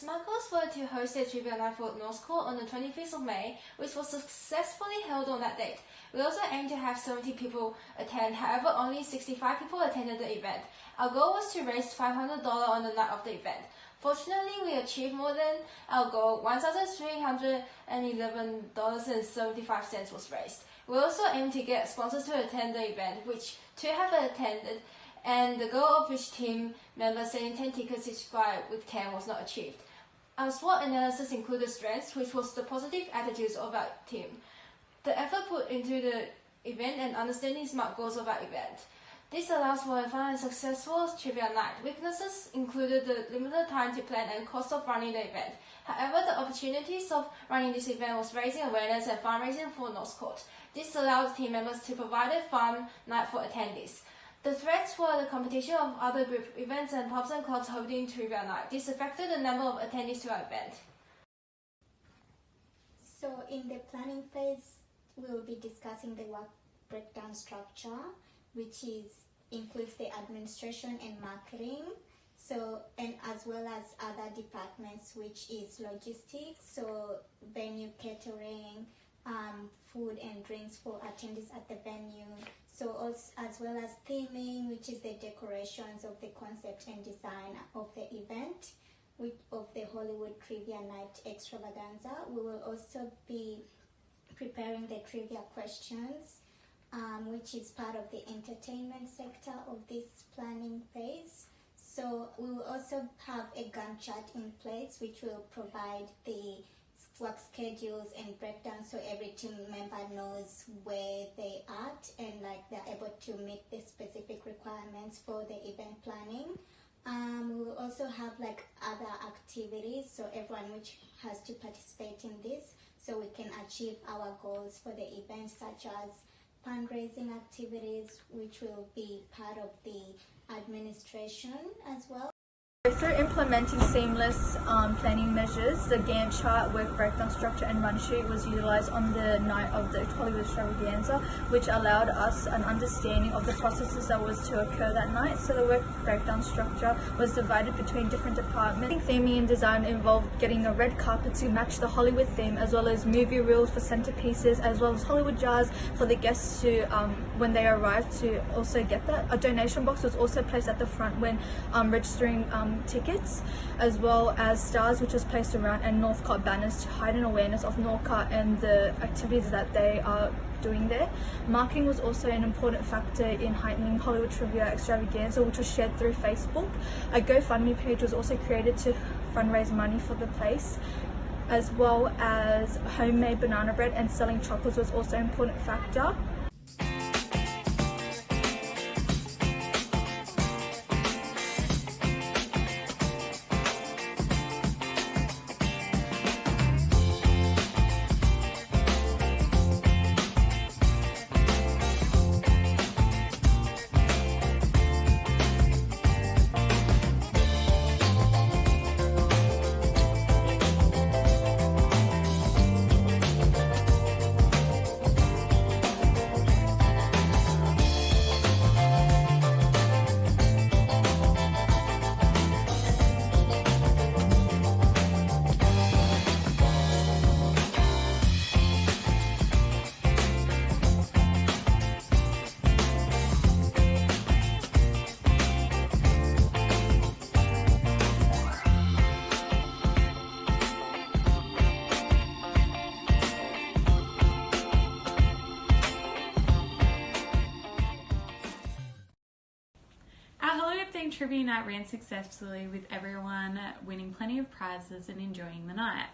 smart goals were to host a trivia night for NorthCott on the 25th of May, which was successfully held on that date. We also aimed to have 70 people attend, however only 65 people attended the event. Our goal was to raise $500 on the night of the event. Fortunately, we achieved more than our goal. $1,311.75 was raised. We also aimed to get sponsors to attend the event, which 2 have attended, and the goal of each team member selling 10 tickets each fly with 10 was not achieved. Our SWOT analysis included strengths, which was the positive attitudes of our team, the effort put into the event, and understanding smart goals of our event. This allows for a fun and successful trivia night. Weaknesses included the limited time to plan and cost of running the event. However, the opportunities of running this event was raising awareness and fundraising for NorthCott. This allowed team members to provide a fun night for attendees. The threats were the competition of other group events and pubs and clubs holding trivia night. This affected the number of attendees to our event. So in the planning phase, we will be discussing the work breakdown structure, which includes the administration and marketing, and as well as other departments, which is logistics, so venue catering, food and drinks for attendees at the venue, so also, as well as theming, which is the decorations of the concept and design of the event, of the Hollywood Trivia Night Extravaganza. We will also be preparing the trivia questions, which is part of the entertainment sector of this planning phase. So we will also have a Gantt chart in place, which will provide the work schedules and breakdown, so every team member knows where they are and they're able to meet the specific requirements for the event planning. We will also have other activities, so everyone which has to participate in this, so we can achieve our goals for the event, such as fundraising activities, which will be part of the administration as well. Through implementing seamless planning measures, the Gantt chart, work breakdown structure and run sheet was utilised on the night of the Hollywood Extravaganza, which allowed us an understanding of the processes that was to occur that night. So the work breakdown structure was divided between different departments. Theming and design involved getting a red carpet to match the Hollywood theme, as well as movie reels for centerpieces, as well as Hollywood jars for the guests to, when they arrived, to also get that. A donation box was also placed at the front when registering tickets, as well as stars which was placed around, and NorthCott banners to heighten awareness of NorthCott and the activities that they are doing there. Marketing was also an important factor in heightening Hollywood Trivia Extravaganza, which was shared through Facebook. A GoFundMe page was also created to fundraise money for the place, as well as homemade banana bread and selling chocolates was also an important factor. Trivia night ran successfully, with everyone winning plenty of prizes and enjoying the night.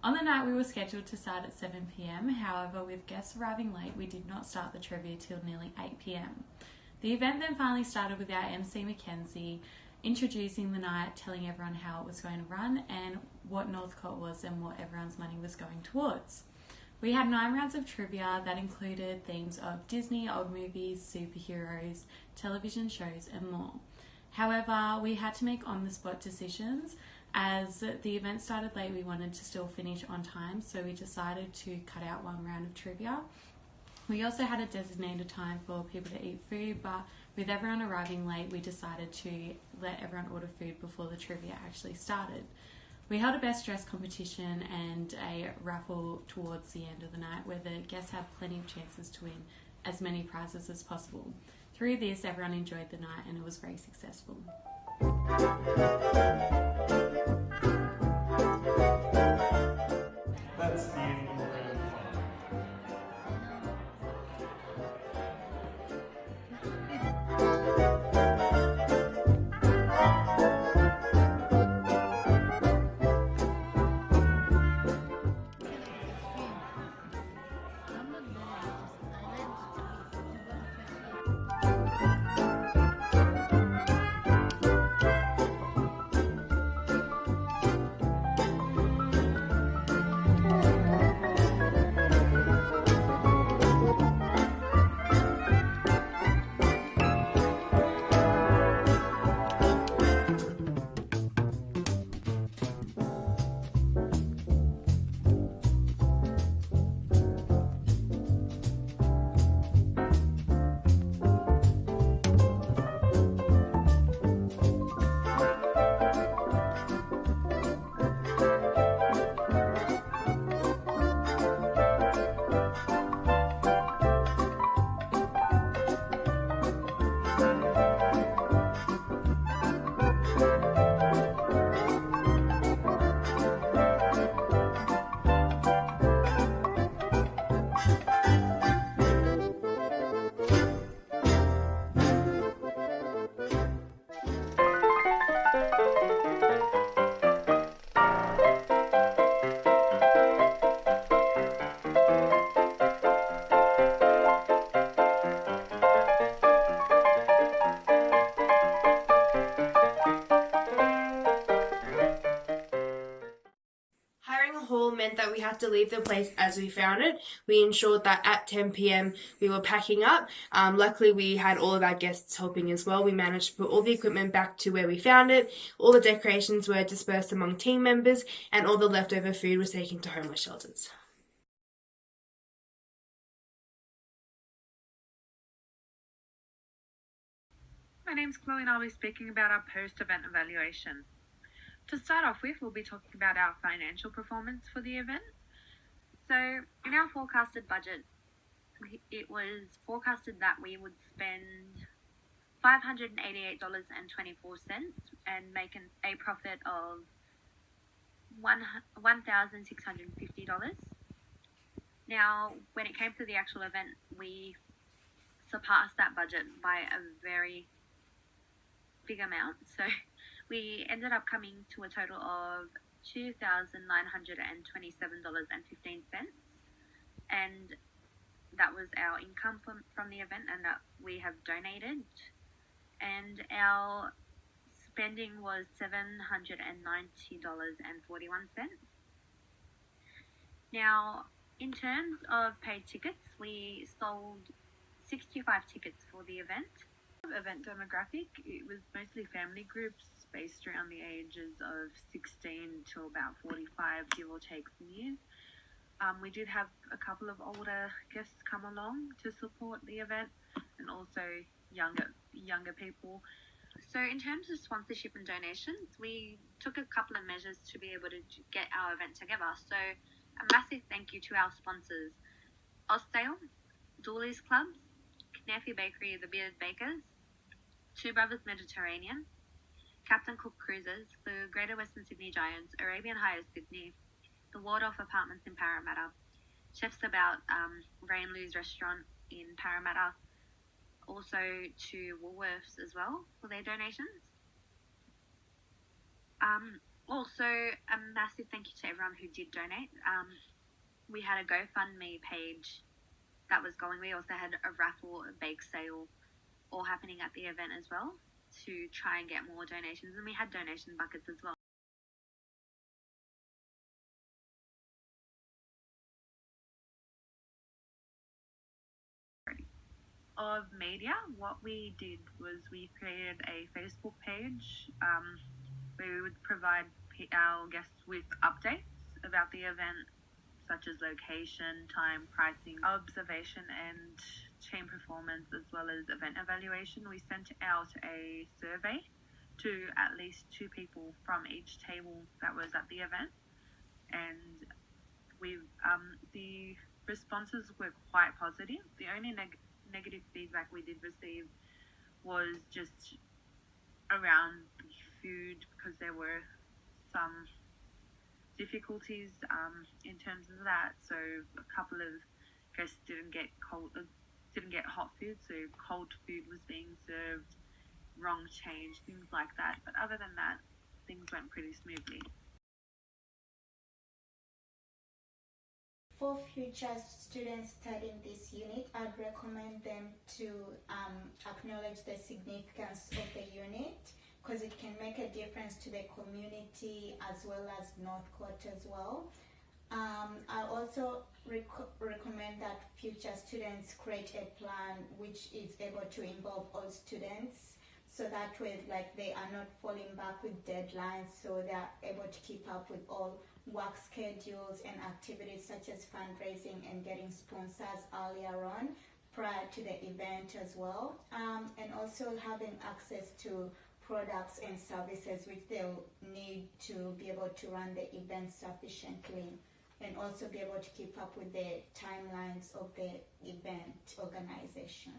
On the night we were scheduled to start at 7 p.m, however with guests arriving late we did not start the trivia till nearly 8 p.m. The event then finally started with our MC Mackenzie introducing the night, telling everyone how it was going to run and what NorthCott was and what everyone's money was going towards. We had 9 rounds of trivia that included themes of Disney, old movies, superheroes, television shows and more. However, we had to make on-the-spot decisions. As the event started late, we wanted to still finish on time, so we decided to cut out 1 round of trivia. We also had a designated time for people to eat food, but with everyone arriving late, we decided to let everyone order food before the trivia actually started. We held a best dress competition and a raffle towards the end of the night where the guests had plenty of chances to win as many prizes as possible. Through this, everyone enjoyed the night and it was very successful. That's the end of the grand final. Meant that we had to leave the place as we found it. We ensured that at 10 p.m. we were packing up. Luckily we had all of our guests helping as well. We managed to put all the equipment back to where we found it. All the decorations were dispersed among team members and all the leftover food was taken to homeless shelters. My name's Chloe and I'll be speaking about our post-event evaluation. To start off with, we'll be talking about our financial performance for the event. So, in our forecasted budget, it was forecasted that we would spend $588.24 and make a profit of $1,650. Now, when it came to the actual event, we surpassed that budget by a very big amount. So, we ended up coming to a total of $2,927.15, and that was our income from the event and that we have donated, and our spending was $790.41. Now, in terms of paid tickets, we sold 65 tickets for the event. Event demographic, it was mostly family groups based around the ages of 16 to about 45, give or take some years. We did have a couple of older guests come along to support the event, and also younger people. So in terms of sponsorship and donations, we took a couple of measures to be able to get our event together. So a massive thank you to our sponsors: OZSALE, DOOLEYS Clubs, Knafeh Bakery, The Bearded Bakers, Two Brothers Mediterranean, Captain Cook Cruises, the Greater Western Sydney Giants, Arabian Hires Sydney, the Waldorf Apartments in Parramatta, Chefs About, Ray and Lou's Restaurant in Parramatta, also to Woolworths as well for their donations. Also, a massive thank you to everyone who did donate. We had a GoFundMe page that was going. We also had a raffle, a bake sale, all happening at the event as well to try and get more donations, and we had donation buckets as well. Of media, what we did was we created a Facebook page where we would provide our guests with updates about the event, such as location, time, pricing, observation and team performance, as well as event evaluation. We sent out a survey to at least 2 people from each table that was at the event, and the responses were quite positive. The only negative feedback we did receive was just around the food, because there were some difficulties in terms of that. So a couple of guests didn't get hot food, so cold food was being served, wrong change, things like that. But other than that, things went pretty smoothly. For future students studying this unit, I'd recommend them to acknowledge the significance of the unit, because it can make a difference to the community as well as NorthCott as well. I also recommend that future students create a plan which is able to involve all students, so that way they are not falling back with deadlines, so they are able to keep up with all work schedules and activities such as fundraising and getting sponsors earlier on prior to the event as well, and also having access to products and services which they'll need to be able to run the event sufficiently, and also be able to keep up with the timelines of the event organization.